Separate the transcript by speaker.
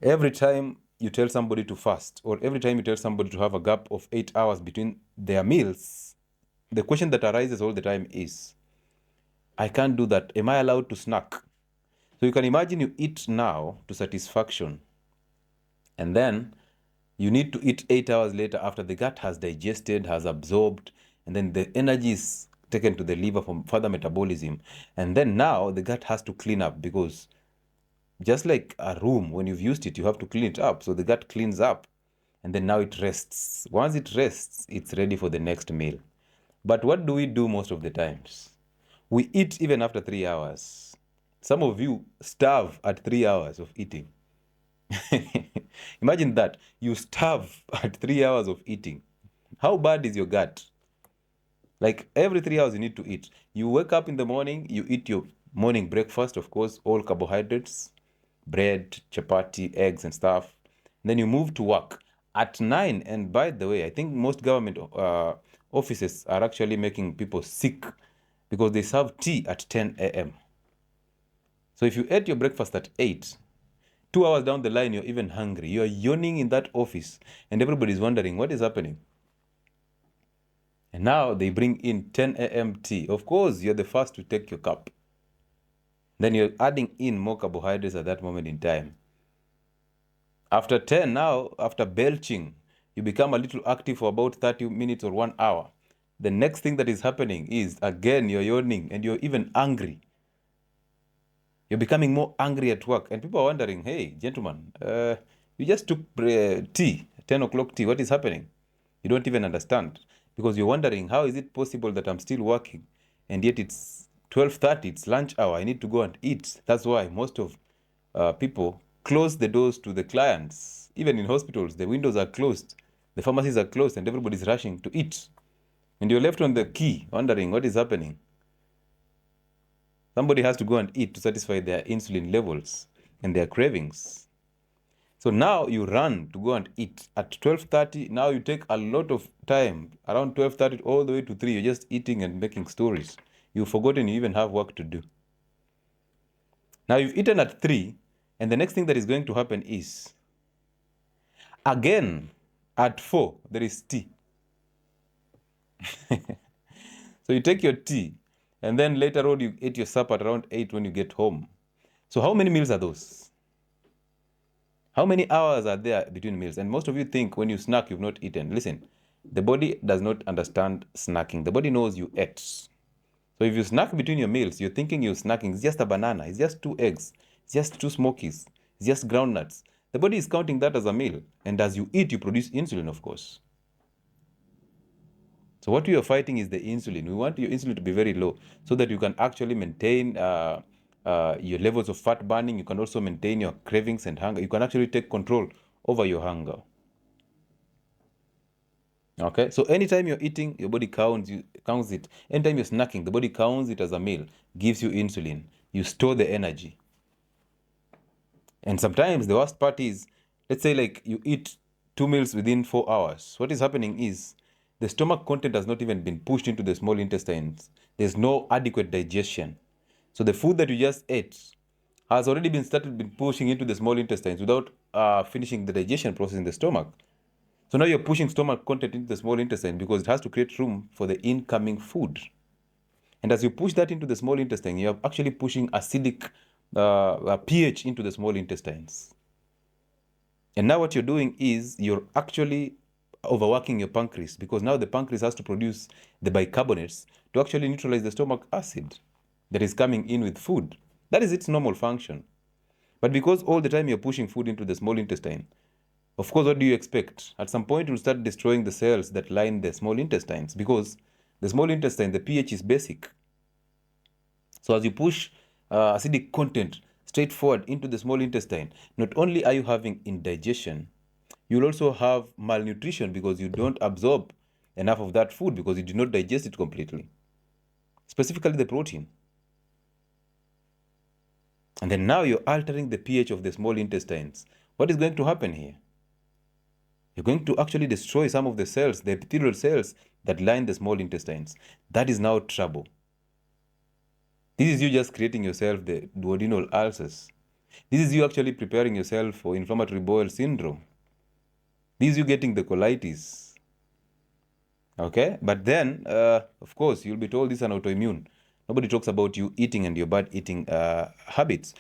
Speaker 1: Every time you tell somebody to fast, or every time you tell somebody to have a gap of 8 hours between their meals, the question that arises all the time is, I can't do that. Am I allowed to snack? So you can imagine you eat now to satisfaction, and then you need to eat 8 hours later after the gut has digested, has absorbed, and then the energy is taken to the liver for further metabolism. And then now the gut has to clean up, because just like a room, when you've used it, you have to clean it up. So the gut cleans up, and then now it rests. Once it rests, it's ready for the next meal. But what do we do most of the times? We eat even after 3 hours. Some of you starve at 3 hours of eating. Imagine that. You starve at 3 hours of eating. How bad is your gut? Like every 3 hours, you need to eat. You wake up in the morning, you eat your morning breakfast, of course, all carbohydrates, bread, chapati, eggs, and stuff. And then you move to work at 9. And by the way, I think most government offices are actually making people sick because they serve tea at 10 a.m. So if you ate your breakfast at 8, 2 hours down the line, you're even hungry. You're yawning in that office, and everybody's wondering what is happening. And now they bring in 10 a.m. tea. Of course, you're the first to take your cup. Then you're adding in more carbohydrates at that moment in time. After 10, now, after belching, you become a little active for about 30 minutes or 1 hour. The next thing that is happening is, again, you're yawning and you're even angry. You're becoming more angry at work. And people are wondering, hey, gentlemen, you just took tea, 10 o'clock tea. What is happening? You don't even understand, because you're wondering, how is it possible that I'm still working and yet it's 12:30, it's lunch hour, I need to go and eat. That's why most of people close the doors to the clients. Even in hospitals, the windows are closed, the pharmacies are closed, and everybody's rushing to eat. And you're left on the key wondering what is happening. Somebody has to go and eat to satisfy their insulin levels and their cravings. So now you run to go and eat at 12:30. Now you take a lot of time, around 12:30 all the way to 3. You're just eating and making stories. You've forgotten you even have work to do. Now you've eaten at 3, and the next thing that is going to happen is, again, at 4, there is tea. So you take your tea, and then later on you eat your supper at around 8 when you get home. So how many meals are those? How many hours are there between meals? And most of you think when you snack, you've not eaten. Listen, the body does not understand snacking. The body knows you ate. So if you snack between your meals, you're thinking you're snacking. It's just a banana. It's just 2 eggs. It's just 2 smokies. It's just groundnuts. The body is counting that as a meal. And as you eat, you produce insulin, of course. So what we are fighting is the insulin. We want your insulin to be very low so that you can actually maintain your levels of fat burning. You can also maintain your cravings and hunger. You can actually take control over your hunger. Okay, so anytime you're eating, your body counts it. Anytime you're snacking, the body counts it as a meal, gives you insulin. You store the energy. And sometimes the worst part is, let's say like you eat 2 meals within 4 hours. What is happening is the stomach content has not even been pushed into the small intestines. There's no adequate digestion. So the food that you just ate has already been pushing into the small intestines without finishing the digestion process in the stomach. So now you're pushing stomach content into the small intestine because it has to create room for the incoming food. And as you push that into the small intestine, you're actually pushing acidic pH into the small intestines. And now what you're doing is you're actually overworking your pancreas, because now the pancreas has to produce the bicarbonates to actually neutralize the stomach acid that is coming in with food. That is its normal function. But because all the time you're pushing food into the small intestine, of course, what do you expect? At some point, you'll start destroying the cells that line the small intestines, because the small intestine, the pH is basic. So as you push acidic content straight forward into the small intestine, not only are you having indigestion, you'll also have malnutrition because you don't absorb enough of that food because you do not digest it completely, specifically the protein. And then now you're altering the pH of the small intestines. What is going to happen here? You're going to actually destroy some of the cells, the epithelial cells that line the small intestines. That is now trouble. This is you just creating yourself the duodenal ulcers. This is you actually preparing yourself for inflammatory bowel syndrome. This is you getting the colitis. Okay? But then, of course, you'll be told this is an autoimmune. Nobody talks about you eating and your bad eating habits.